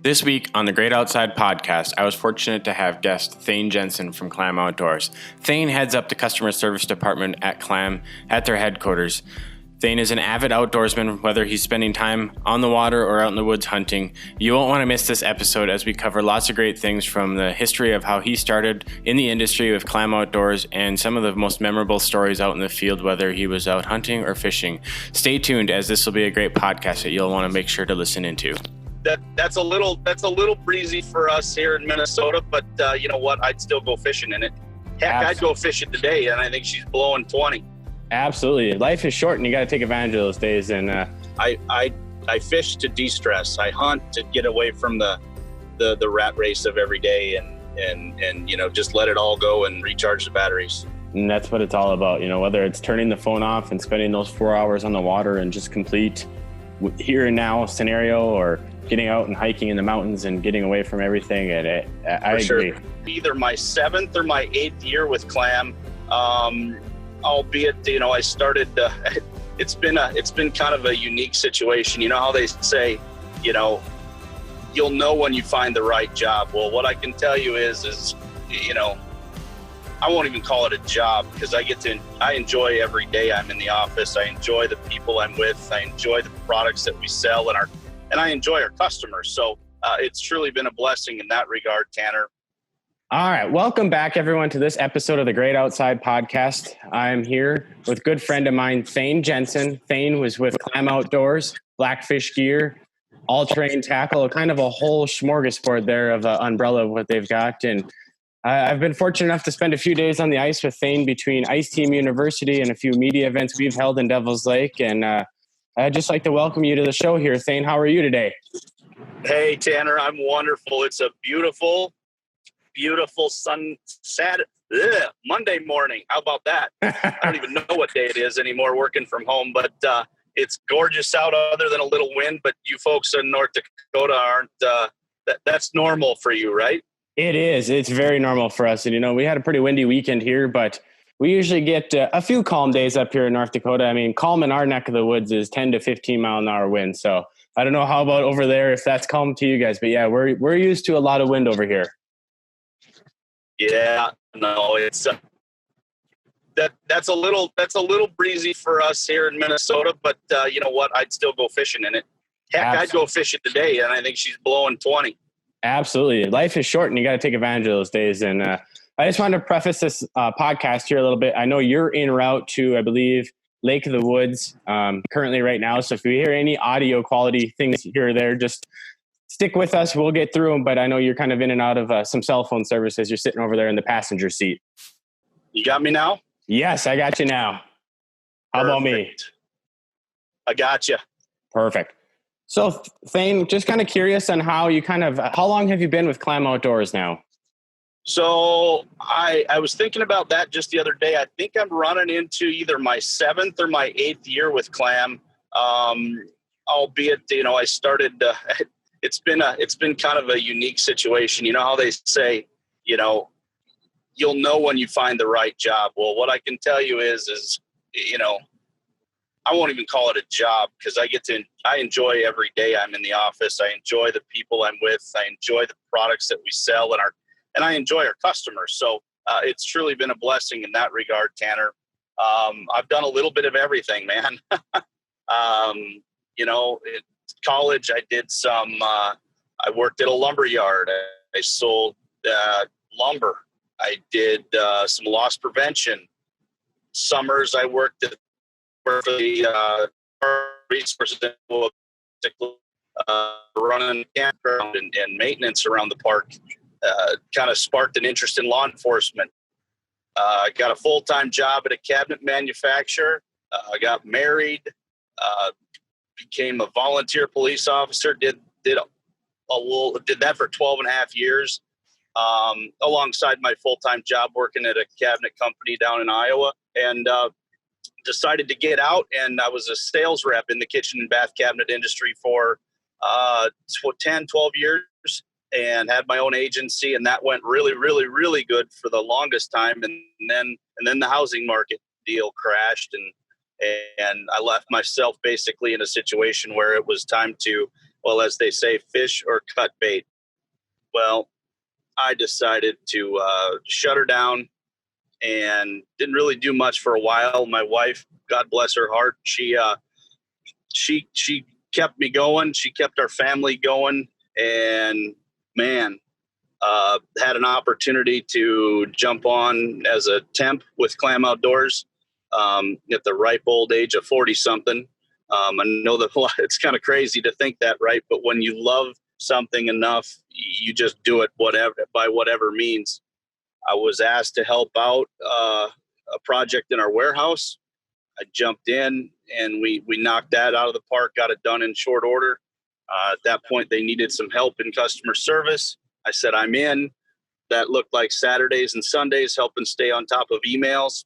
This week on the Great Outside Podcast, I was fortunate to have guest Thayne Jensen from Clam Outdoors. Thayne heads up the customer service department at Clam at their headquarters. Thayne is an avid outdoorsman, whether he's spending time on the water or out in the woods hunting. You won't want to miss this episode as we cover lots of great things from the history of how he started in the industry with Clam Outdoors and some of the most memorable stories out in the field, whether he was out hunting or fishing. Stay tuned, as this will be a great podcast that you'll want to make sure to listen into. That's a little breezy for us here in Minnesota, but you know what? I'd still go fishing in it. Heck, I'd go fishing today, and I think she's blowing 20. Absolutely. Life is short, and you got to take advantage of those days. And I fish to de-stress. I hunt to get away from the rat race of every day, and you know, just let it all go and recharge the batteries. And that's what it's all about. You know, whether it's turning the phone off and spending those 4 hours on the water and just complete here and now scenario, or getting out and hiking in the mountains and getting away from everything. And I agree. Either my 7th or my 8th year with Clam, albeit, you know, I started, it's been kind of a unique situation. You know how they say, you know, you'll know when you find the right job. Well, what I can tell you is, you know, I won't even call it a job, because I enjoy every day I'm in the office. I enjoy the people I'm with. I enjoy the products that we sell, and I enjoy our customers. So it's truly been a blessing in that regard, Tanner. All right. Welcome back, everyone, to this episode of the Great Outside Podcast. I'm here with a good friend of mine, Thayne Jensen. Thayne was with Clam Outdoors, Blackfish Gear, all-terrain tackle, kind of a whole smorgasbord there of an umbrella of what they've got. And I've been fortunate enough to spend a few days on the ice with Thayne between Ice Team University and a few media events we've held in Devil's Lake. And I'd just like to welcome you to the show here. Thayne, how are you today? Hey, Tanner, I'm wonderful. It's a beautiful Monday morning. How about that? I don't even know what day it is anymore working from home, but it's gorgeous out other than a little wind. But you folks in North Dakota aren't, that's normal for you, right? It is. It's very normal for us. And, you know, we had a pretty windy weekend here, but we usually get a few calm days up here in North Dakota. I mean, calm in our neck of the woods is 10 to 15 mile an hour wind. So I don't know how about over there, if that's calm to you guys, but yeah, we're used to a lot of wind over here. Yeah, no, it's that's a little breezy for us here in Minnesota, but you know what? I'd still go fishing in it. Heck, I'd go fishing today, and I think she's blowing 20. Absolutely. Life is short, and you got to take advantage of those days. And I just wanted to preface this podcast here a little bit. I know you're en route to, I believe, Lake of the Woods currently right now. So if you hear any audio quality things here or there, just stick with us. We'll get through them. But I know you're kind of in and out of some cell phone services. You're sitting over there in the passenger seat. You got me now? Yes, I got you now. How about me? I got you. Perfect. So, Thayne, just kind of curious on how long have you been with Clam Outdoors now? So I was thinking about that just the other day. I think I'm running into either my 7th or my 8th year with Clam. Albeit, you know, I started, it's been kind of a unique situation. You know how they say, you know, you'll know when you find the right job. Well, what I can tell you is, you know, I won't even call it a job, because I enjoy every day I'm in the office. I enjoy the people I'm with. I enjoy the products that we sell, and I enjoy our customers. So it's truly been a blessing in that regard, Tanner. I've done a little bit of everything, man. You know, in college, I did some, I worked at a lumber yard. I sold lumber. I did some loss prevention. Summers, I worked for the resources, running campground and maintenance around the park. Kind of sparked an interest in law enforcement. I got a full-time job at a cabinet manufacturer. I got married, became a volunteer police officer, did that for 12 and a half years, alongside my full-time job working at a cabinet company down in Iowa, and decided to get out, and I was a sales rep in the kitchen and bath cabinet industry for 10, 12 years, and had my own agency, and that went really, really, really good for the longest time. And then the housing market deal crashed, and I left myself basically in a situation where it was time to well, as they say, fish or cut bait. Well, I decided to shut her down and didn't really do much for a while. My wife, God bless her heart, she kept me going. She kept our family going, and man, had an opportunity to jump on as a temp with Clam Outdoors at the ripe old age of 40 something. I know that it's kind of crazy to think that, right? But when you love something enough, you just do it by whatever means. I was asked to help out a project in our warehouse. I jumped in and we knocked that out of the park, got it done in short order. At that point, they needed some help in customer service. I said, I'm in. That looked like Saturdays and Sundays, helping stay on top of emails.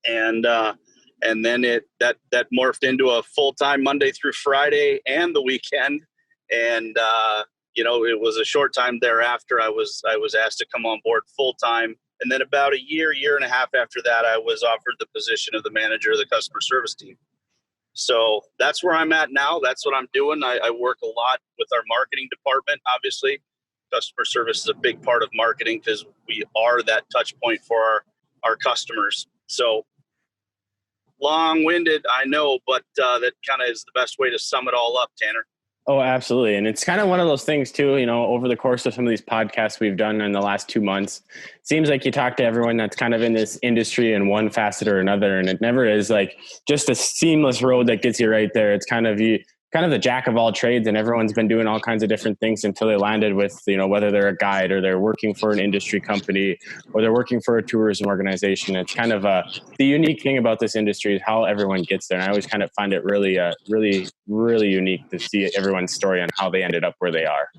And then that morphed into a full-time Monday through Friday and the weekend. And, it was a short time thereafter. I was asked to come on board full-time. And then about a year and a half after that, I was offered the position of the manager of the customer service team. So that's where I'm at now. That's what I'm doing. I work a lot with our marketing department. Obviously, customer service is a big part of marketing because we are that touch point for our customers. So long-winded, I know, but that kind of is the best way to sum it all up, Tanner. Oh, absolutely. And it's kind of one of those things too, over the course of some of these podcasts we've done in the last 2 months, it seems like you talk to everyone that's kind of in this industry in one facet or another. And it never is like just a seamless road that gets you right there. It's kind of the jack of all trades, and everyone's been doing all kinds of different things until they landed with, whether they're a guide or they're working for an industry company or they're working for a tourism organization. It's kind of the unique thing about this industry is how everyone gets there. And I always kind of find it really, really, really unique to see everyone's story on how they ended up where they are.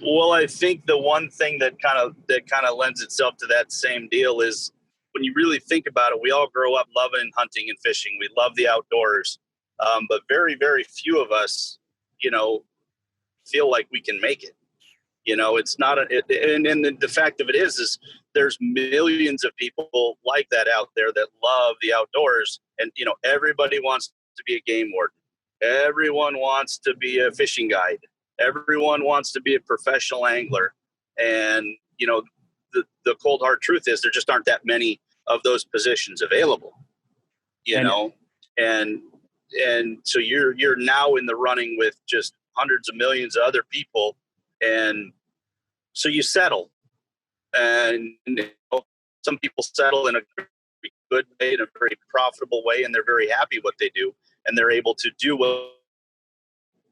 Well, I think the one thing that kind of lends itself to that same deal is when you really think about it, we all grow up loving hunting and fishing. We love the outdoors. But very, very few of us, feel like we can make it. It's not and the fact of it is there's millions of people like that out there that love the outdoors. And, everybody wants to be a game warden. Everyone wants to be a fishing guide. Everyone wants to be a professional angler. And, the cold hard truth is there just aren't that many of those positions available, and so you're now in the running with just hundreds of millions of other people. And so you settle, and some people settle in a very good way, in a very profitable way, and they're very happy what they do, and they're able to do what.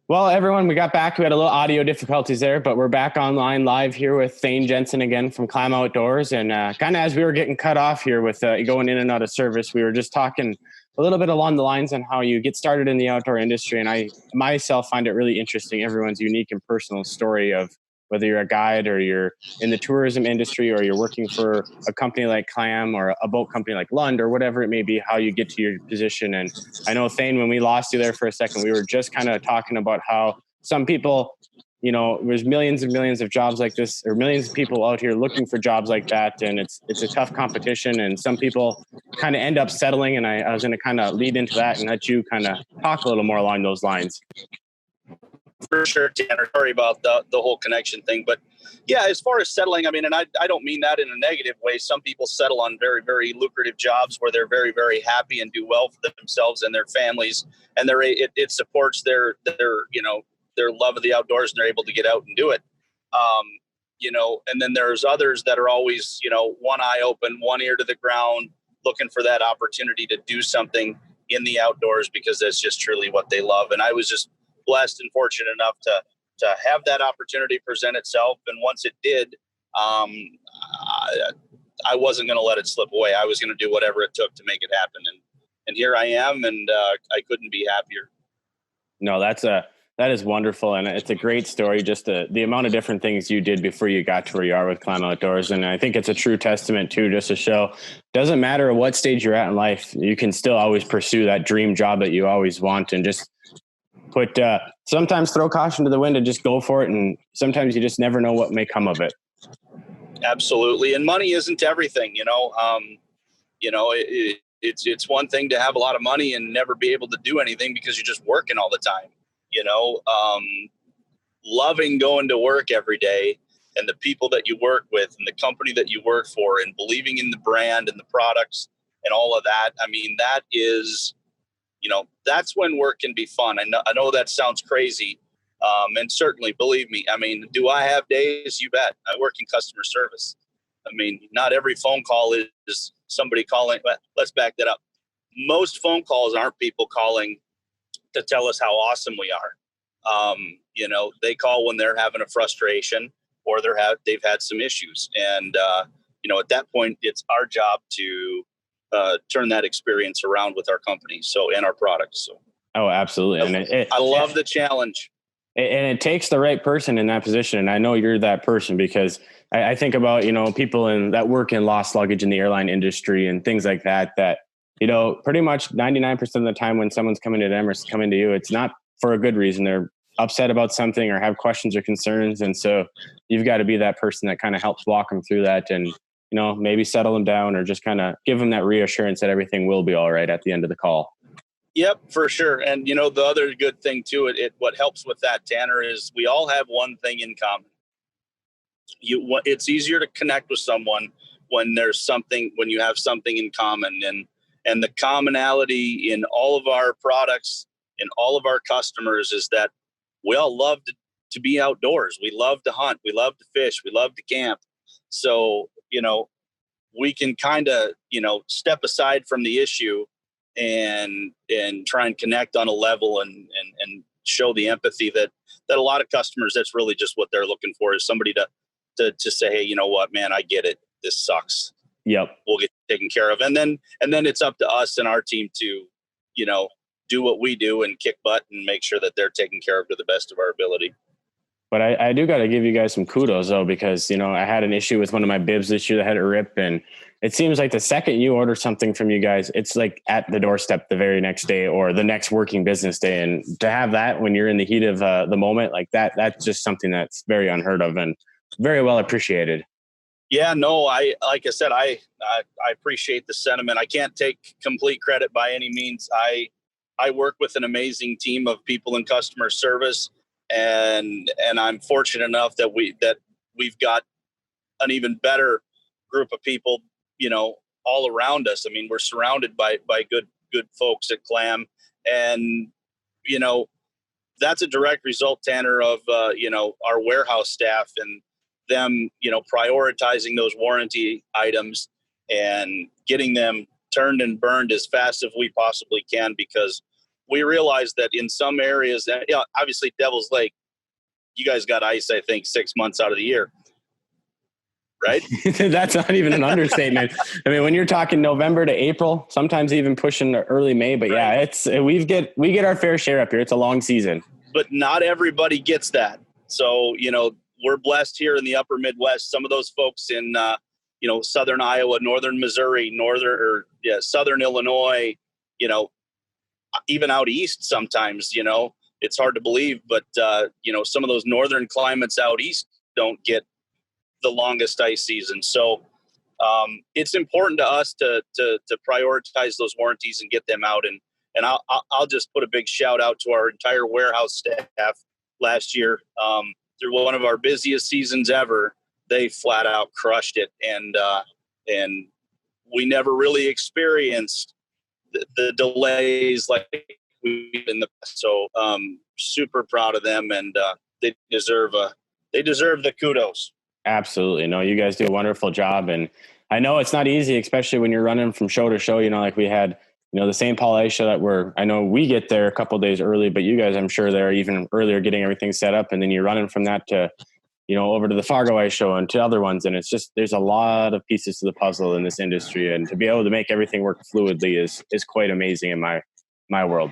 Well, everyone, we got back. We had a little audio difficulties there, but we're back online live here with Thayne Jensen again from Clam Outdoors. And kind of as we were getting cut off here with going in and out of service, we were just talking a little bit along the lines on how you get started in the outdoor industry. And I myself find it really interesting, everyone's unique and personal story of whether you're a guide or you're in the tourism industry or you're working for a company like Clam or a boat company like Lund or whatever it may be, how you get to your position. And I know, Thayne, when we lost you there for a second, we were just kind of talking about how some people, there's millions and millions of jobs like this, or millions of people out here looking for jobs like that. And it's a tough competition. And some people kind of end up settling. And I was going to kind of lead into that and let you kind of talk a little more along those lines. For sure, Tanner. Sorry about the whole connection thing. But yeah, as far as settling, I mean, and I don't mean that in a negative way. Some people settle on very, very lucrative jobs where they're very, very happy and do well for themselves and their families. And it supports their love of the outdoors, and they're able to get out and do it. And then there's others that are always, one eye open, one ear to the ground, looking for that opportunity to do something in the outdoors because that's just truly what they love. And I was just blessed and fortunate enough to have that opportunity present itself. And once it did, I wasn't going to let it slip away. I was going to do whatever it took to make it happen. And here I am, and I couldn't be happier. No, that is wonderful. And it's a great story. Just the amount of different things you did before you got to where you are with Clam Outdoors. And I think it's a true testament too, just to show doesn't matter what stage you're at in life, you can still always pursue that dream job that you always want, and just sometimes throw caution to the wind and just go for it. And sometimes you just never know what may come of it. Absolutely. And money isn't everything, it's one thing to have a lot of money and never be able to do anything because you're just working all the time, loving going to work every day, and the people that you work with and the company that you work for, and believing in the brand and the products and all of that. I mean, that is, that's when work can be fun. I know that sounds crazy. And certainly, believe me, I mean, do I have days? You bet. I work in customer service. I mean, not every phone call is somebody calling. Let's back that up. Most phone calls aren't people calling to tell us how awesome we are. They call when they're having a frustration, or they've had some issues. And, at that point, it's our job to turn that experience around with our company and our products. So. Oh, absolutely. And I love the challenge. And it takes the right person in that position. And I know you're that person, because I think about, people that work in lost luggage in the airline industry and things like that, pretty much 99% of the time when someone's coming to them or coming to you, it's not for a good reason. They're upset about something or have questions or concerns. And so you've got to be that person that kind of helps walk them through that and, maybe settle them down, or just kind of give them that reassurance that everything will be all right at the end of the call. Yep, for sure. And, the other good thing too, what helps with that, Tanner, is we all have one thing in common. It's easier to connect with someone when you have something in common, and the commonality in all of our products and all of our customers is that we all love to be outdoors. We love to hunt. We love to fish. We love to camp. So, we can kind of, step aside from the issue and try and connect on a level and show the empathy that a lot of customers, that's really just what they're looking for, is somebody to say, hey, you know what, man, I get it. This sucks. Yep. We'll get taken care of. And then it's up to us and our team to, do what we do and kick butt and make sure that they're taken care of to the best of our ability. But I do got to give you guys some kudos though, because, I had an issue with one of my bibs this year that had a rip, and it seems like the second you order something from you guys, it's like at the doorstep the very next day or the next working business day. And to have that when you're in the heat of the moment like that, that's just something that's very unheard of and very well appreciated. Yeah, no, like I said, I appreciate the sentiment. I can't take complete credit by any means. I work with an amazing team of people in customer service. And I'm fortunate enough that we've got an even better group of people, all around us. I mean, we're surrounded by good folks at Clam, and that's a direct result, Tanner, of our warehouse staff and them, prioritizing those warranty items and getting them turned and burned as fast as we possibly can, because we realize that in some areas, obviously Devil's Lake, you guys got ice, I think, 6 months out of the year, right? That's not even an understatement. I mean, when you're talking November to April, sometimes even pushing early May, but right. Yeah, we get our fair share up here. It's a long season, but not everybody gets that. So, we're blessed here in the upper Midwest. Some of those folks in, Southern Iowa, Northern Missouri, Southern Illinois, even out east sometimes, it's hard to believe, but, some of those northern climates out east don't get the longest ice season. So it's important to us to prioritize those warranties and get them out. And I'll just put a big shout out to our entire warehouse staff last year. Through one of our busiest seasons ever, they flat out crushed it. And we never really experienced the delays like we've in the past. So super proud of them, and they deserve the kudos. Absolutely. No, you guys do a wonderful job. And I know it's not easy, especially when you're running from show to show, like we had, the St. Paul Ice Show that I know we get there a couple of days early, but you guys, I'm sure they're even earlier getting everything set up. And then you're running from that to, over to the Fargo Ice Show and to other ones. And it's just, there's a lot of pieces to the puzzle in this industry. And to be able to make everything work fluidly is quite amazing in my world.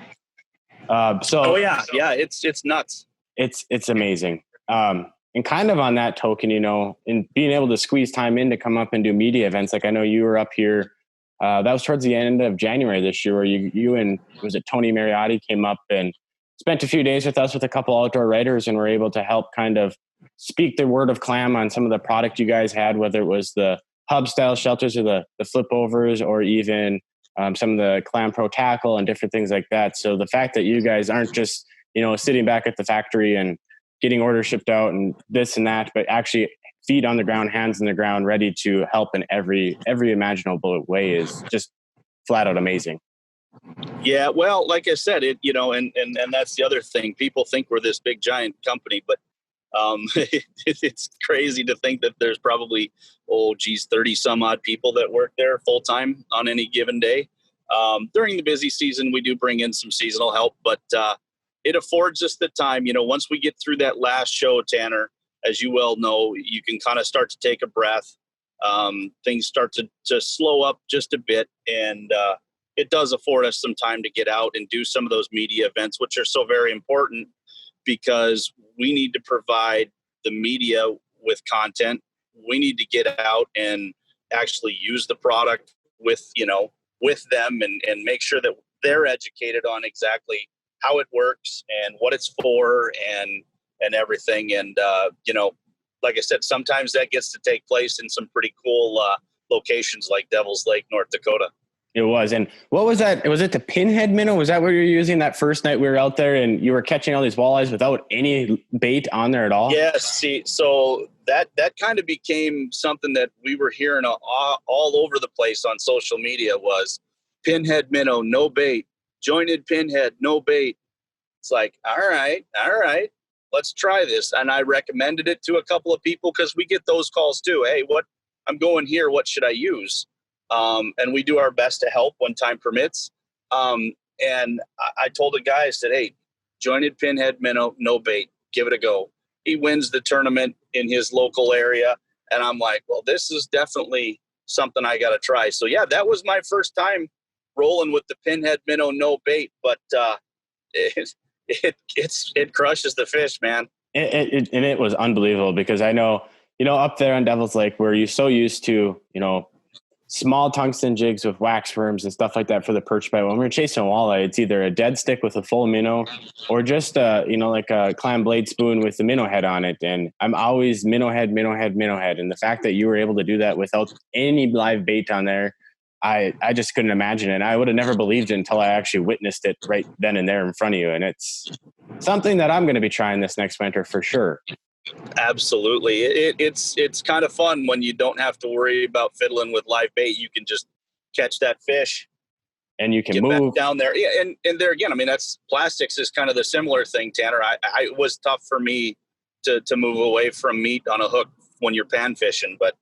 It's nuts. It's amazing. And kind of on that token, in being able to squeeze time in to come up and do media events. Like I know you were up here, that was towards the end of January this year, where you and was it Tony Mariotti came up and spent a few days with us with a couple outdoor writers, and were able to help kind of speak the word of Clam on some of the product you guys had, whether it was the hub style shelters or the flip overs, or even some of the Clam Pro tackle and different things like that. So the fact that you guys aren't just, sitting back at the factory and getting orders shipped out and this and that, but actually feet on the ground, hands on the ground, ready to help in every imaginable way is just flat out amazing. Yeah, well, like I said, and that's the other thing. People think we're this big giant company, but it's crazy to think that there's probably 30 some odd people that work there full time on any given day. During the busy season, we do bring in some seasonal help, but it affords us the time. Once we get through that last show, Tanner, as you well know, you can kind of start to take a breath. Things start to slow up just a bit, and it does afford us some time to get out and do some of those media events, which are so very important because we need to provide the media with content. We need to get out and actually use the product with them and make sure that they're educated on exactly how it works and what it's for and everything. And, like I said, sometimes that gets to take place in some pretty cool locations like Devil's Lake, North Dakota. It was. And what was that? Was it the pinhead minnow? Was that what you were using that first night we were out there and you were catching all these walleyes without any bait on there at all? Yes. See, so that kind of became something that we were hearing all over the place on social media was pinhead minnow, no bait, jointed pinhead, no bait. It's like, all right, let's try this. And I recommended it to a couple of people because we get those calls too. Hey, I'm going here. What should I use? And we do our best to help when time permits. And I told a guy, I said, hey, jointed pinhead minnow, no bait, give it a go. He wins the tournament in his local area. And I'm like, well, this is definitely something I got to try. So yeah, that was my first time rolling with the pinhead minnow, no bait, but, it crushes the fish, man. It was unbelievable because I know, up there on Devil's Lake, where you're so used to, small tungsten jigs with wax worms and stuff like that for the perch bite. When we're chasing a walleye, it's either a dead stick with a full minnow or just like a clam blade spoon with the minnow head on it. And I'm always minnow head. And the fact that you were able to do that without any live bait on there, I just couldn't imagine it. I would have never believed it until I actually witnessed it right then and there in front of you. And it's something that I'm going to be trying this next winter for sure. Absolutely. It's kind of fun when you don't have to worry about fiddling with live bait. You can just catch that fish and you can move down there. Yeah. And there again, I mean, that's plastics is kind of the similar thing, Tanner. It was tough for me to move away from meat on a hook when you're pan fishing, but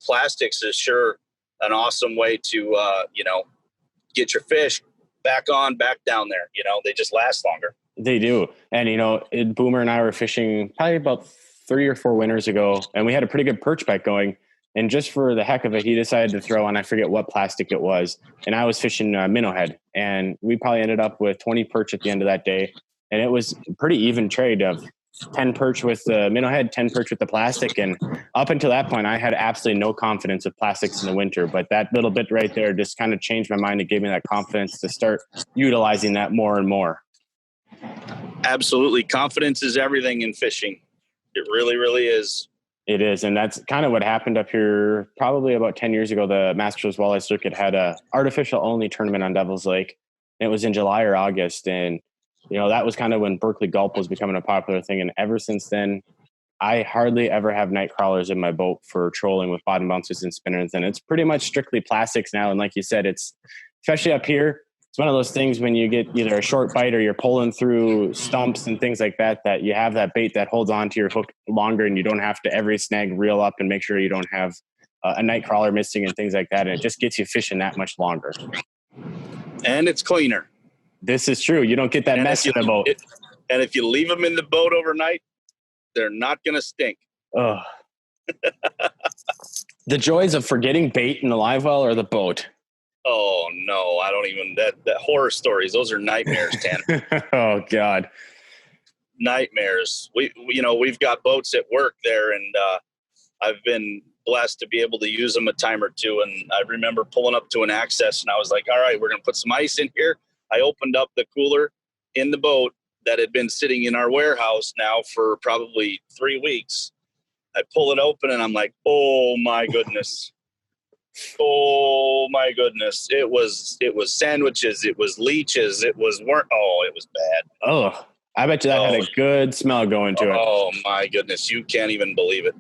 plastics is sure an awesome way to, get your fish back down there. They just last longer. They do. And, Boomer and I were fishing probably about 3 or 4 winters ago, and we had a pretty good perch bite going. And just for the heck of it, he decided to throw on, I forget what plastic it was. And I was fishing minnow head. And we probably ended up with 20 perch at the end of that day. And it was a pretty even trade of 10 perch with the minnow head, 10 perch with the plastic. And up until that point, I had absolutely no confidence with plastics in the winter. But that little bit right there just kind of changed my mind and gave me that confidence to start utilizing that more and more. Absolutely. Confidence is everything in fishing. It really, really is. It is. And that's kind of what happened up here probably about 10 years ago. The Masters Walleye Circuit had a artificial only tournament on Devil's Lake. And it was in July or August. And, that was kind of when Berkeley Gulp was becoming a popular thing. And ever since then, I hardly ever have night crawlers in my boat for trolling with bottom bouncers and spinners. And it's pretty much strictly plastics now. And like you said, it's especially up here. It's one of those things when you get either a short bite or you're pulling through stumps and things like that, that you have that bait that holds onto your hook longer and you don't have to every snag reel up and make sure you don't have a night crawler missing and things like that. And it just gets you fishing that much longer. And it's cleaner. This is true. You don't get that mess in the boat. And if you leave them in the boat overnight, they're not going to stink. Oh. The joys of forgetting bait in the live well or the boat. Oh no, I don't even that horror stories. Those are nightmares, Tanner. Oh God. Nightmares. We've got boats at work there and I've been blessed to be able to use them a time or two. And I remember pulling up to an access and I was like, all right, we're going to put some ice in here. I opened up the cooler in the boat that had been sitting in our warehouse now for probably 3 weeks. I pull it open and I'm like, oh my goodness. Oh my goodness. It was sandwiches. It was leeches. It was it was bad. Oh, I bet you that had a good smell going to it. Oh my goodness. You can't even believe it.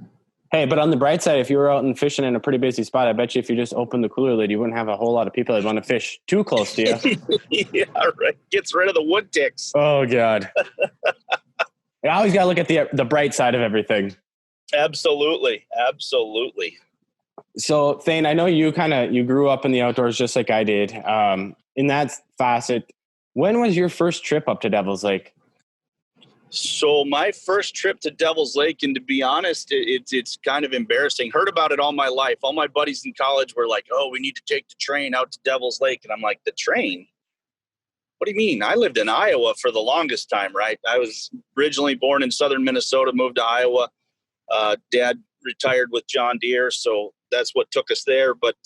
Hey, but on the bright side, if you were out and fishing in a pretty busy spot, I bet you if you just opened the cooler lid, you wouldn't have a whole lot of people that want to fish too close to you. Yeah, right. Gets rid of the wood ticks. Oh, God. I always got to look at the bright side of everything. Absolutely. Absolutely. So, Thayne, I know you grew up in the outdoors just like I did. In that facet, when was your first trip up to Devil's Lake? So my first trip to Devil's Lake, and to be honest, it's kind of embarrassing. Heard about it all my life. All my buddies in college were like, "Oh, we need to take the train out to Devil's Lake," and I'm like, "The train? What do you mean? I lived in Iowa for the longest time, right? I was originally born in southern Minnesota, moved to Iowa. Dad retired with John Deere, so that's what took us there. But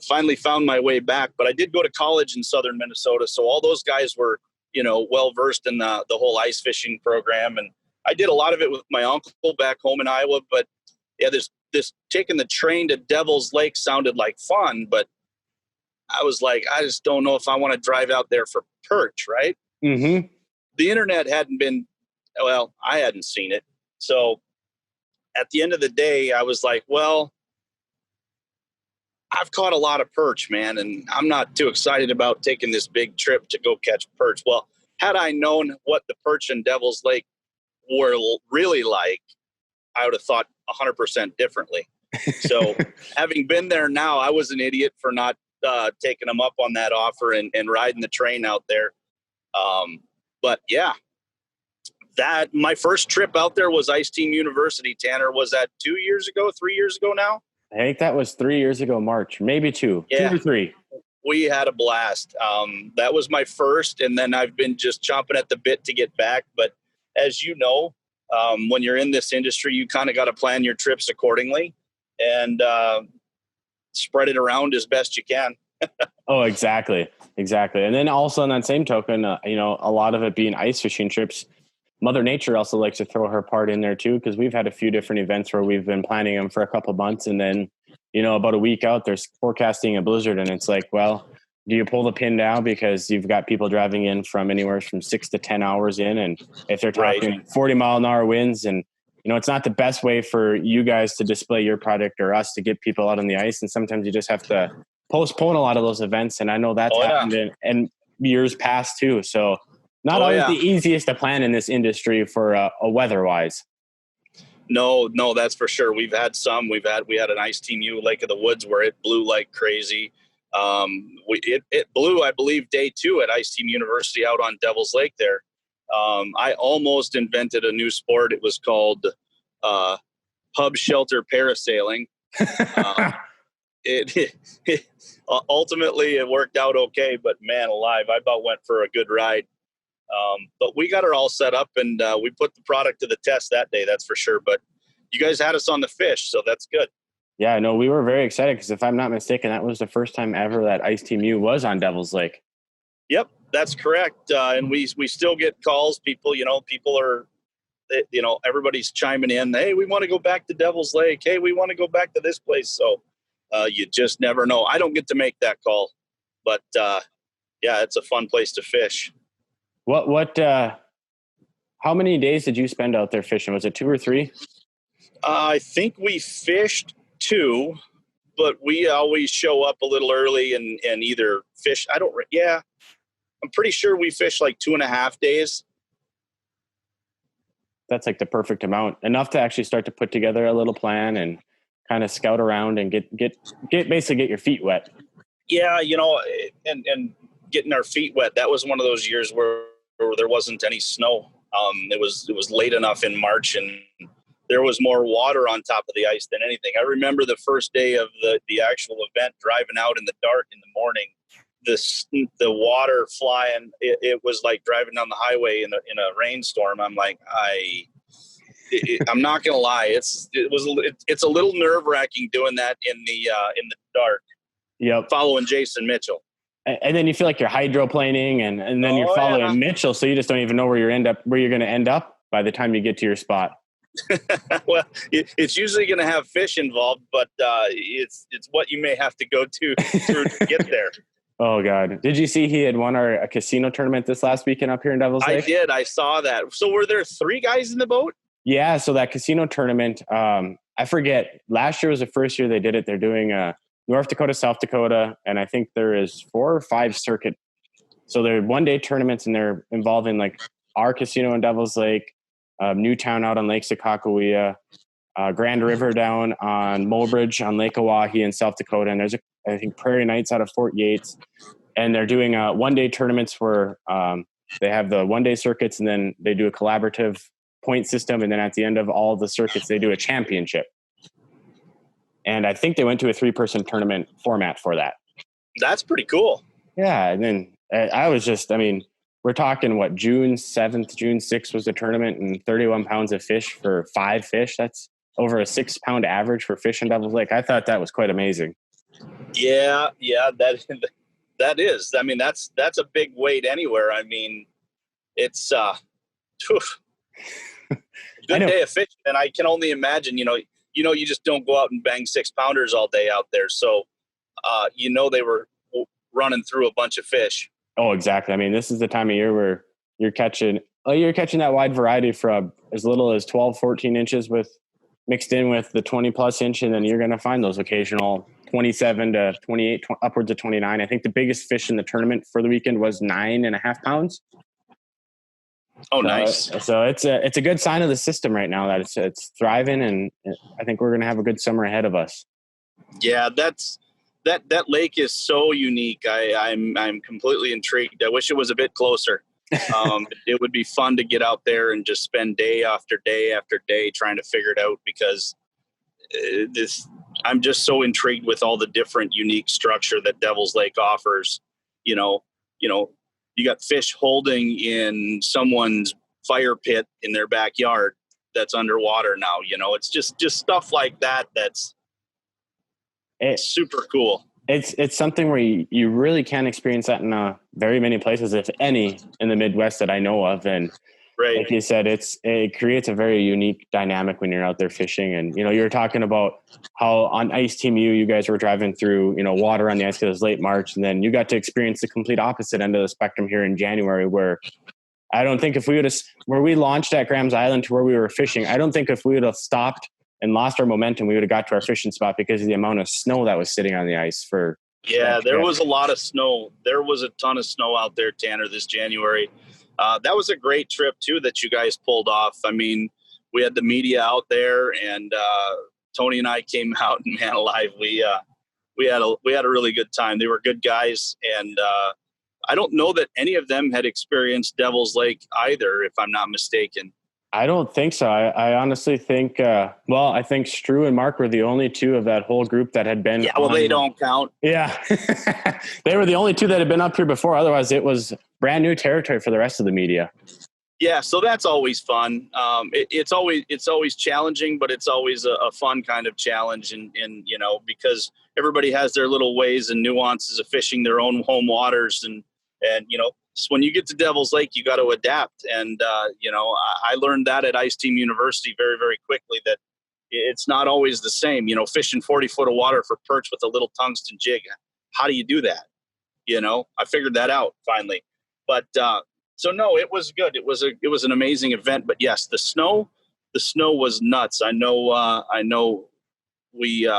finally found my way back. But I did go to college in southern Minnesota, so all those guys were, well versed in the whole ice fishing program, and I did a lot of it with my uncle back home in Iowa. But yeah, this taking the train to Devil's Lake sounded like fun, but I was like, I just don't know if I want to drive out there for perch, right? Mm-hmm. The internet I hadn't seen it. So at the end of the day, I was like, well, I've caught a lot of perch, man, and I'm not too excited about taking this big trip to go catch perch. Well, had I known what the perch in Devil's Lake were really like, I would have thought 100% differently. So having been there now, I was an idiot for not taking them up on that offer and riding the train out there. But yeah, that my first trip out there was Ice Team University. Tanner, was that 3 years ago now? I think that was 3 years ago, March, maybe 2 or 3. We had a blast. That was my first, and then I've been just chomping at the bit to get back. But as you know, when you're in this industry, you kind of got to plan your trips accordingly and spread it around as best you can. Oh, exactly. And then also on that same token, a lot of it being ice fishing trips, Mother Nature also likes to throw her part in there too, because we've had a few different events where we've been planning them for a couple of months, and then, about a week out, there's forecasting a blizzard, and it's like, well, do you pull the pin now because you've got people driving in from anywhere from 6 to 10 hours in, and if they're talking 40-mile-an-hour winds, and it's not the best way for you guys to display your product or us to get people out on the ice, and sometimes you just have to postpone a lot of those events, and I know that's happened in years past too. So not always the easiest to plan in this industry for a weather-wise. No, that's for sure. We've had some. We had an Ice Team U Lake of the Woods where it blew like crazy. It blew, I believe, day 2 at Ice Team University out on Devil's Lake there. I almost invented a new sport. It was called pub shelter parasailing. Ultimately it worked out okay, but man alive, I about went for a good ride. But we got her all set up, and we put the product to the test that day, that's for sure. But you guys had us on the fish, so that's good. Yeah, no, we were very excited because if I'm not mistaken, that was the first time ever that Ice Team U was on Devil's Lake. Yep, that's correct. And we still get calls. People are, everybody's chiming in. Hey, we want to go back to Devil's Lake. Hey, we want to go back to this place. So you just never know. I don't get to make that call, but yeah, it's a fun place to fish. How many days did you spend out there fishing? Was it 2 or 3? I think we fished 2, but we always show up a little early and either fish. I'm pretty sure we fished like 2.5 days. That's like the perfect amount, enough to actually start to put together a little plan and kind of scout around and basically get your feet wet. Yeah. And getting our feet wet. That was one of those years where there wasn't any snow. It was late enough in March, and there was more water on top of the ice than anything. I remember the first day of the actual event, driving out in the dark in the morning, the water flying. It was like driving down the highway in a rainstorm. I'm like, I'm not gonna lie, it's a little nerve wracking doing that in the dark. Yep. Following Jason Mitchell. And then you feel like you're hydroplaning, and then you're following Mitchell, so you just don't even know where you're going to end up by the time you get to your spot. Well, it's usually going to have fish involved, but it's what you may have to go to get there. Oh God. Did you see he had won a casino tournament this last weekend up here in Devil's Lake? I did. I saw that. So were there 3 guys in the boat? Yeah. So that casino tournament, I forget, last year was the first year they did it. They're doing North Dakota, South Dakota. And I think there is 4 or 5 circuit. So they're 1-day tournaments, and they're involving like our casino in Devil's Lake, Newtown out on Lake Sakakawea, Grand River down on Mulbridge on Lake Oahe in South Dakota. And there's I think Prairie Nights out of Fort Yates. And they're doing 1-day tournaments where they have the 1-day circuits, and then they do a collaborative point system. And then at the end of all the circuits, they do a championship. And I think they went to a 3-person tournament format for that. That's pretty cool. Yeah. And then we're talking June 7th, June 6th was the tournament, and 31 pounds of fish for 5 fish. That's over a 6-pound average for fish in Devil's Lake. I thought that was quite amazing. Yeah. That is. I mean, that's a big weight anywhere. I mean, it's good day of fishing, and I can only imagine. You just don't go out and bang 6-pounders all day out there. So, they were running through a bunch of fish. Oh, exactly. I mean, this is the time of year where you're catching that wide variety from as little as 12, 14 inches mixed in with the 20 plus inch. And then you're going to find those occasional 27 to 28, upwards of 29. I think the biggest fish in the tournament for the weekend was 9.5 pounds. Oh, nice. So it's a good sign of the system right now that it's thriving, and I think we're going to have a good summer ahead of us. Yeah, that lake is so unique. I'm completely intrigued. I wish it was a bit closer. It would be fun to get out there and just spend day after day after day trying to figure it out, because I'm just so intrigued with all the different unique structure that Devil's Lake offers. You got fish holding in someone's fire pit in their backyard that's underwater now. It's just stuff like that. It's super cool. It's something where you really can't experience that in very many places, if any, in the Midwest that I know of. And right, like you said, it creates a very unique dynamic when you're out there fishing. And, you were talking about how on Ice Team you guys were driving through, water on the ice because it was late March. And then you got to experience the complete opposite end of the spectrum here in January, where I don't think where we launched at Graham's Island to where we were fishing, I don't think if we would have stopped and lost our momentum, we would have got to our fishing spot because of the amount of snow that was sitting on the ice there was a lot of snow. There was a ton of snow out there, Tanner, this January. That was a great trip too that you guys pulled off. I mean, we had the media out there, and Tony and I came out, and man alive, we had a really good time. They were good guys, and I don't know that any of them had experienced Devil's Lake either, if I'm not mistaken. I don't think so. I honestly think, I think Strew and Mark were the only 2 of that whole group that had been. Yeah, well, they don't count. Yeah. They were the only 2 that had been up here before. Otherwise, it was brand new territory for the rest of the media. Yeah, so that's always fun. It's always challenging, but it's always a fun kind of challenge, and because everybody has their little ways and nuances of fishing their own home waters, and when you get to Devil's Lake, you got to adapt. And, I learned that at Ice Team University very, very quickly, that it's not always the same, fishing 40 foot of water for perch with a little tungsten jig. How do you do that? I figured that out finally. But, so no, it was good. It was an amazing event, but yes, the snow was nuts. I know we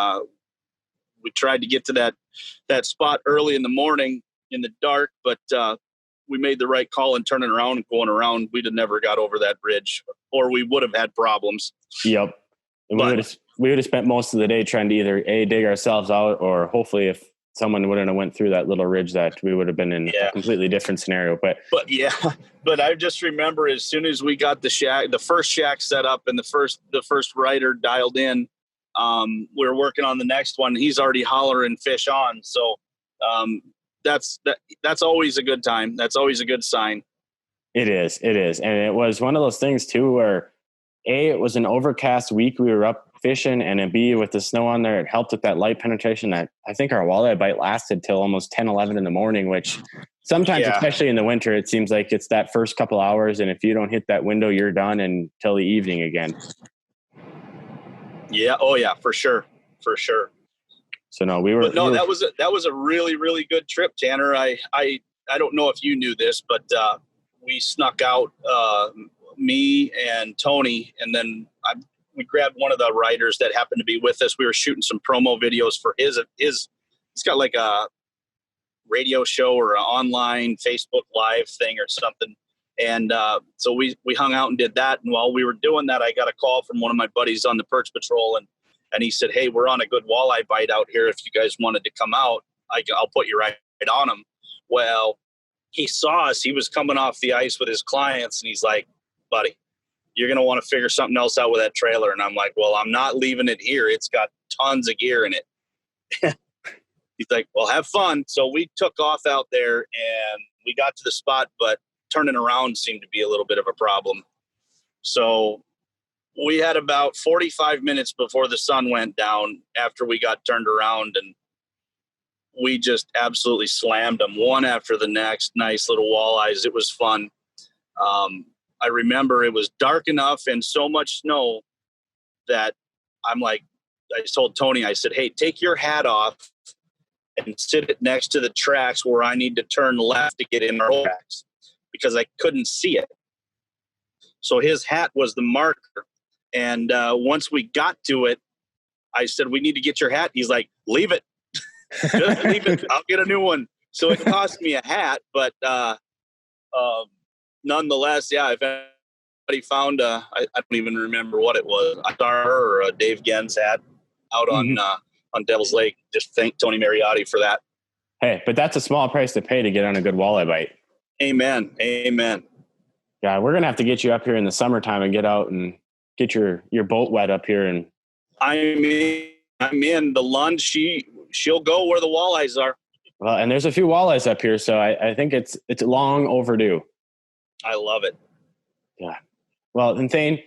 tried to get to that spot early in the morning in the dark, but, we made the right call and turning around and going around. We'd have never got over that bridge, or we would have had problems. Yep. And we would have spent most of the day trying to either dig ourselves out, or hopefully if someone wouldn't have went through that little ridge, that we would have been in a completely different scenario. But I just remember as soon as we got the first shack set up and the first rider dialed in, we were working on the next one. He's already hollering fish on. So, that's always a good time. That's always a good sign. It is. And it was one of those things too, where it was an overcast week. We were up fishing, and B, with the snow on there, it helped with that light penetration. That I think our walleye bite lasted till almost 10, 11 in the morning, which sometimes, especially in the winter, it seems like it's that first couple hours. And if you don't hit that window, you're done until the evening again. Yeah. Oh yeah, for sure. So no, that was a really, really good trip, Tanner. I don't know if you knew this, but we snuck out, me and Tony, and then we grabbed one of the writers that happened to be with us. We were shooting some promo videos for his. He's got like a radio show or an online Facebook Live thing or something. And so we hung out and did that. And while we were doing that, I got a call from one of my buddies on the Perch Patrol, and he said, "Hey, we're on a good walleye bite out here. If you guys wanted to come out, I'll put you right on them." Well, he saw us. He was coming off the ice with his clients, and he's like, "Buddy, you're going to want to figure something else out with that trailer." And I'm like, "Well, I'm not leaving it here. It's got tons of gear in it." He's like, "Well, have fun." So we took off out there, and we got to the spot, but turning around seemed to be a little bit of a problem. So we had about 45 minutes before the sun went down after we got turned around, and we just absolutely slammed them one after the next. Nice little walleyes. It was fun. I remember it was dark enough and so much snow that I'm like, I told Tony, I said, "Hey, take your hat off and sit it next to the tracks where I need to turn left to get in our tracks," because I couldn't see it. So his hat was the marker. And once we got to it, I said, "We need to get your hat." He's like, "Leave it. Just leave it. I'll get a new one." So it cost me a hat, but nonetheless, yeah, if anybody found I don't even remember what it was, a Star or a Dave Gens hat out on Devil's Lake. Just thank Tony Mariotti for that. Hey, but that's a small price to pay to get on a good walleye bite. Amen. Yeah, we're gonna have to get you up here in the summertime and get out and get your boat wet up here. And I'm in the Lund. She'll go where the walleyes are. Well, and there's a few walleyes up here, so I think it's long overdue. I love it. Yeah. Well, and Thayne,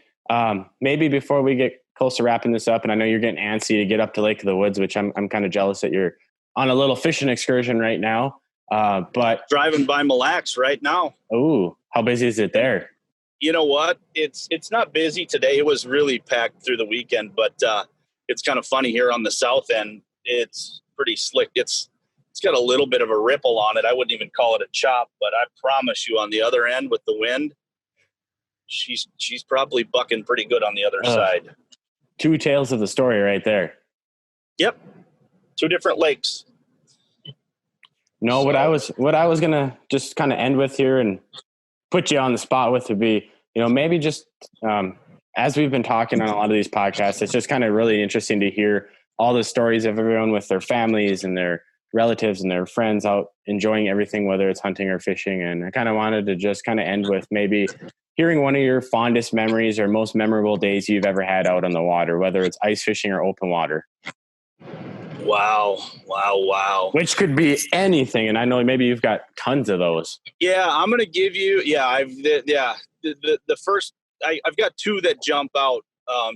maybe before we get close to wrapping this up, and I know you're getting antsy to get up to Lake of the Woods, which I'm kind of jealous that you're on a little fishing excursion right now. But driving by Mille Lacs right now. Ooh, how busy is it there? You know what? It's not busy today. It was really packed through the weekend, but it's kind of funny here on the south end. It's pretty slick. It's got a little bit of a ripple on it. I wouldn't even call it a chop, but I promise you on the other end with the wind, she's probably bucking pretty good on the other side. Two tales of the story right there. Yep. Two different lakes. No, so, what I was going to just kind of end with here and put you on the spot with would be, maybe just as we've been talking on a lot of these podcasts, it's just kind of really interesting to hear all the stories of everyone with their families and their relatives and their friends out enjoying everything, whether it's hunting or fishing. And I kind of wanted to just kind of end with maybe hearing one of your fondest memories or most memorable days you've ever had out on the water, whether it's ice fishing or open water. Wow. Which could be anything. And I know maybe you've got tons of those. Yeah, I'm going to give you, the first, I've got two that jump out,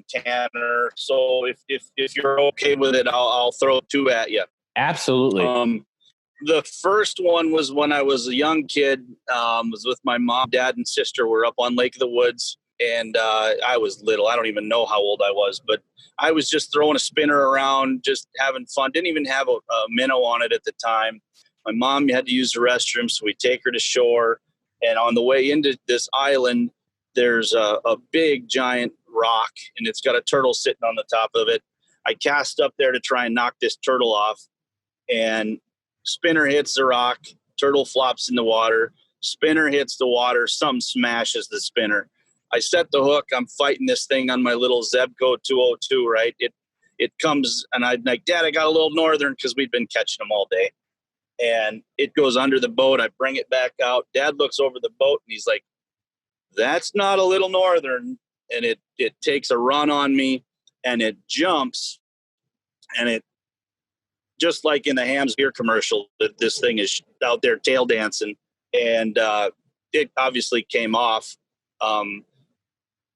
Tanner. So if you're okay with it, I'll throw two at you. Absolutely. The first one was when I was a young kid, was with my mom, dad, and sister. We're up on Lake of the Woods, and I was little. I don't even know how old I was, but I was just throwing a spinner around, just having fun. Didn't even have a minnow on it at the time. My mom had to use the restroom, so we take her to shore. And on the way into this island, there's a big, giant rock, and it's got a turtle sitting on the top of it. I cast up there to try and knock this turtle off, and spinner hits the rock, turtle flops in the water, spinner hits the water, something smashes the spinner. I set the hook, I'm fighting this thing on my little Zebco 202, right? It comes, and I'm like, "Dad, I got a little northern," because we'd been catching them all day. And it goes under the boat. I bring it back out. Dad looks over the boat, and he's like, "That's not a little northern." And it takes a run on me, and it jumps, and it, just like in the Hamm's beer commercial, that this thing is out there tail dancing, and it obviously came off.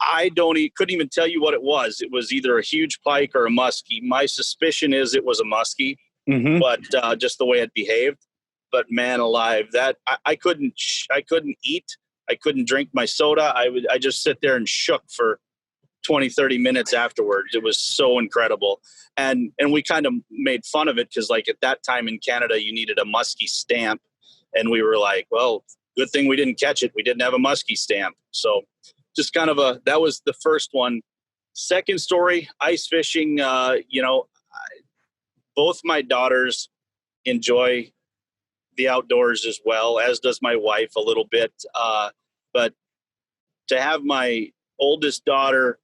I couldn't even tell you what it was. It was either a huge pike or a muskie. My suspicion is it was a muskie, but just the way it behaved. But man alive, that I couldn't eat. I couldn't drink my soda. I just sit there and shook for 20, 30 minutes afterwards. It was so incredible. And we kind of made fun of it because like at that time in Canada, you needed a muskie stamp. And we were like, well, good thing we didn't catch it. We didn't have a muskie stamp. So just kind of that was the first one. Second story, ice fishing. Both my daughters enjoy the outdoors as well, as does my wife a little bit. But to have my oldest daughter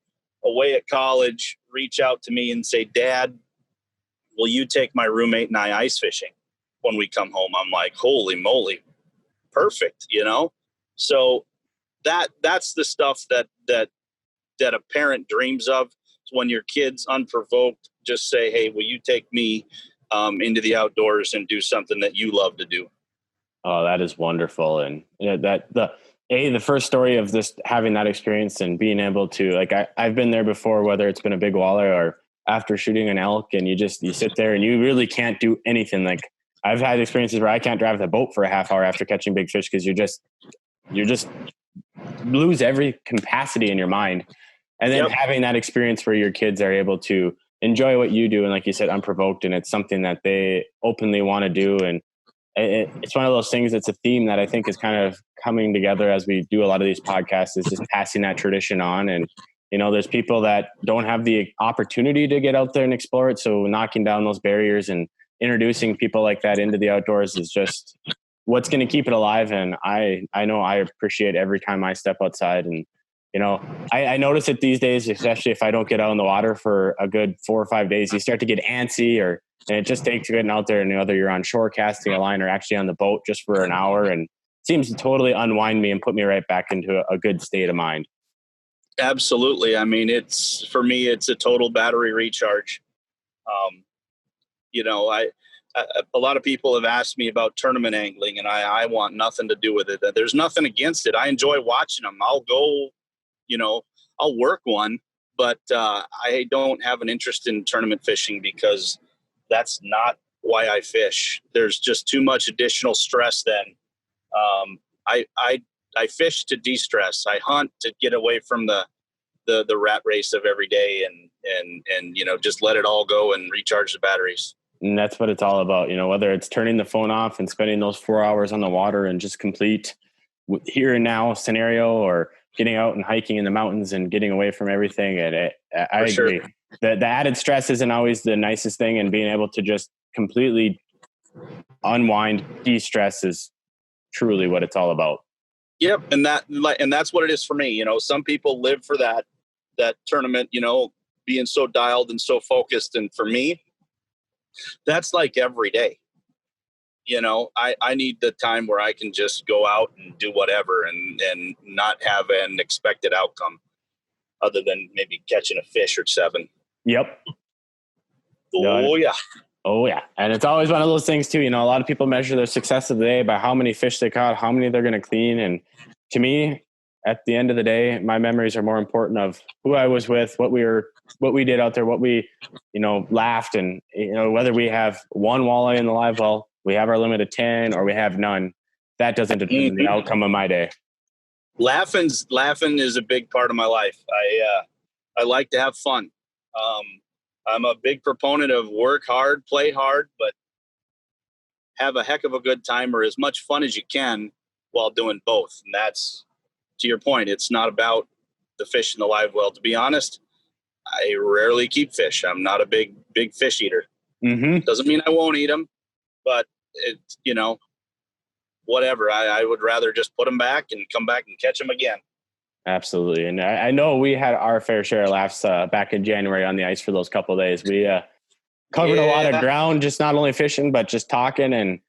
away at college reach out to me and say, Dad, will you take my roommate and I ice fishing when we come home? I'm like, holy moly, perfect, So that's the stuff that a parent dreams of. When your kids unprovoked just say, hey, will you take me into the outdoors and do something that you love to do? Oh, that is wonderful. And the first story of this, having that experience and being able to, like, I've been there before, whether it's been a big walleye or after shooting an elk, and you sit there and you really can't do anything. Like, I've had experiences where I can't drive the boat for a half hour after catching big fish because you just lose every capacity in your mind. And then having that experience where your kids are able to enjoy what you do, and like you said, unprovoked, and it's something that they openly want to do. And it's one of those things, it's a theme that I think is kind of coming together as we do a lot of these podcasts, is just passing that tradition on. And, there's people that don't have the opportunity to get out there and explore it. So knocking down those barriers and introducing people like that into the outdoors is just what's going to keep it alive. And I know I appreciate every time I step outside. And, I notice it these days, especially if I don't get out in the water for a good 4 or 5 days, you start to get antsy, and it just takes getting out there, and whether you're on shore casting a line or actually on the boat just for an hour, and it seems to totally unwind me and put me right back into a good state of mind. Absolutely. I mean, for me, it's a total battery recharge. A lot of people have asked me about tournament angling, and I want nothing to do with it. There's nothing against it. I enjoy watching them. I'll go, I'll work one, but I don't have an interest in tournament fishing because that's not why I fish. There's just too much additional stress then. I fish to de-stress. I hunt to get away from the rat race of every day and just let it all go and recharge the batteries. And that's what it's all about, whether it's turning the phone off and spending those 4 hours on the water and just complete here and now scenario, or getting out and hiking in the mountains and getting away from everything. And I agree. Sure. The added stress isn't always the nicest thing, and being able to just completely unwind, de-stress is truly what it's all about. Yep. And that's what it is for me. Some people live for that tournament, being so dialed and so focused. And for me, that's like every day. I need the time where I can just go out and do whatever and not have an expected outcome other than maybe catching a fish or 7. Yep. Yeah. Oh yeah. And it's always one of those things too. A lot of people measure their success of the day by how many fish they caught, how many they're going to clean. And to me, at the end of the day, my memories are more important of who I was with, what we did out there, what we, laughed, and, whether we have one walleye in the live well, we have our limit of 10, or we have none. That doesn't determine the outcome of my day. Laughing is a big part of my life. I like to have fun. I'm a big proponent of work hard, play hard, but have a heck of a good time, or as much fun as you can while doing both. And that's, to your point, it's not about the fish in the live well. To be honest, I rarely keep fish. I'm not a big fish eater. Mm-hmm. Doesn't mean I won't eat them, but it's, whatever. I would rather just put them back and come back and catch them again. Absolutely. And I know we had our fair share of laughs back in January on the ice for those couple of days. We covered a lot of ground, just not only fishing, but just talking, and,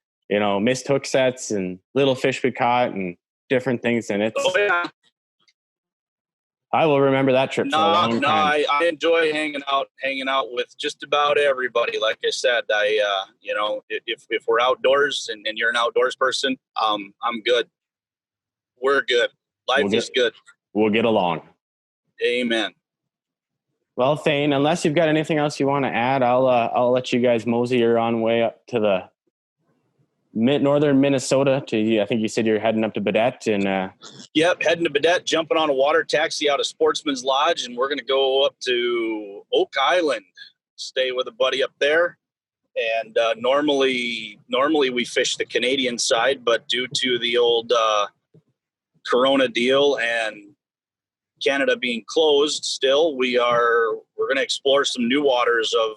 missed hook sets and little fish we caught and different things. And I will remember that trip for a long time. I enjoy hanging out with just about everybody. Like I said, if we're outdoors and you're an outdoors person, I'm good. We're good. Life is good. We'll get along. Amen. Well, Thayne, unless you've got anything else you want to add, I'll let you guys mosey your own way up to the northern Minnesota to, I think you said you're heading up to Badette and, Yep. Heading to Badette, jumping on a water taxi out of Sportsman's Lodge. And we're going to go up to Oak Island, stay with a buddy up there. And normally we fish the Canadian side, but due to the old Corona deal and Canada being closed still, we're going to explore some new waters of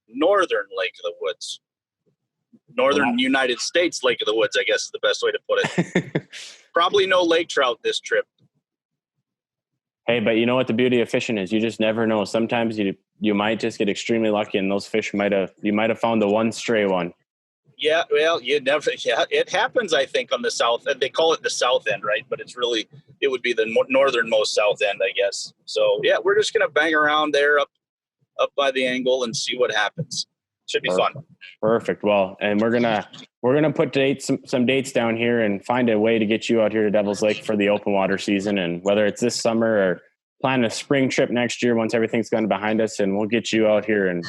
northern Lake of the Woods. Northern United States Lake of the Woods, I guess is the best way to put it. Probably no lake trout this trip. Hey, but you know what the beauty of fishing is? You just never know. Sometimes you might just get extremely lucky, and those fish you might have found the one stray one. Yeah, well, it happens, I think, on the south. They call it the south end, right? But it would be the northernmost south end, I guess. So, yeah, we're just going to bang around there up by the angle and see what happens. Should be fun. Perfect. Well, and we're gonna put some dates down here and find a way to get you out here to Devil's Lake for the open water season. And whether it's this summer or plan a spring trip next year once everything's gone behind us, and we'll get you out here and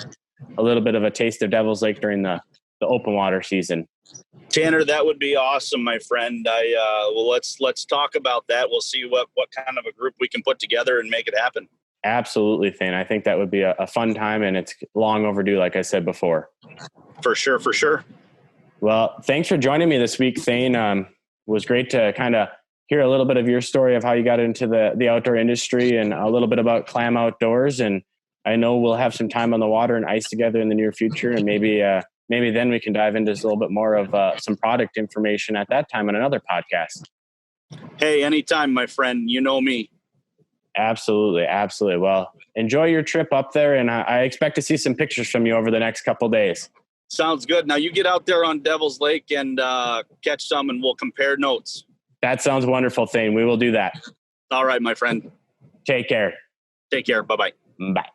a little bit of a taste of Devil's Lake during the open water season. Tanner, that would be awesome, my friend. Well, let's talk about that. We'll see what kind of a group we can put together and make it happen. Absolutely, Thayne. I think that would be a fun time, and it's long overdue, like I said before. For sure. Well, thanks for joining me this week, Thayne. It was great to kind of hear a little bit of your story of how you got into the outdoor industry and a little bit about Clam Outdoors. And I know we'll have some time on the water and ice together in the near future, and maybe then we can dive into a little bit more of some product information at that time on another podcast. Hey, anytime, my friend. You know me. Absolutely. Well, enjoy your trip up there, and I expect to see some pictures from you over the next couple days. Sounds good. Now you get out there on Devil's Lake and catch some, and we'll compare notes. That sounds wonderful, Thayne. We will do that. All right, my friend. Take care. Take care. Bye-bye. Bye.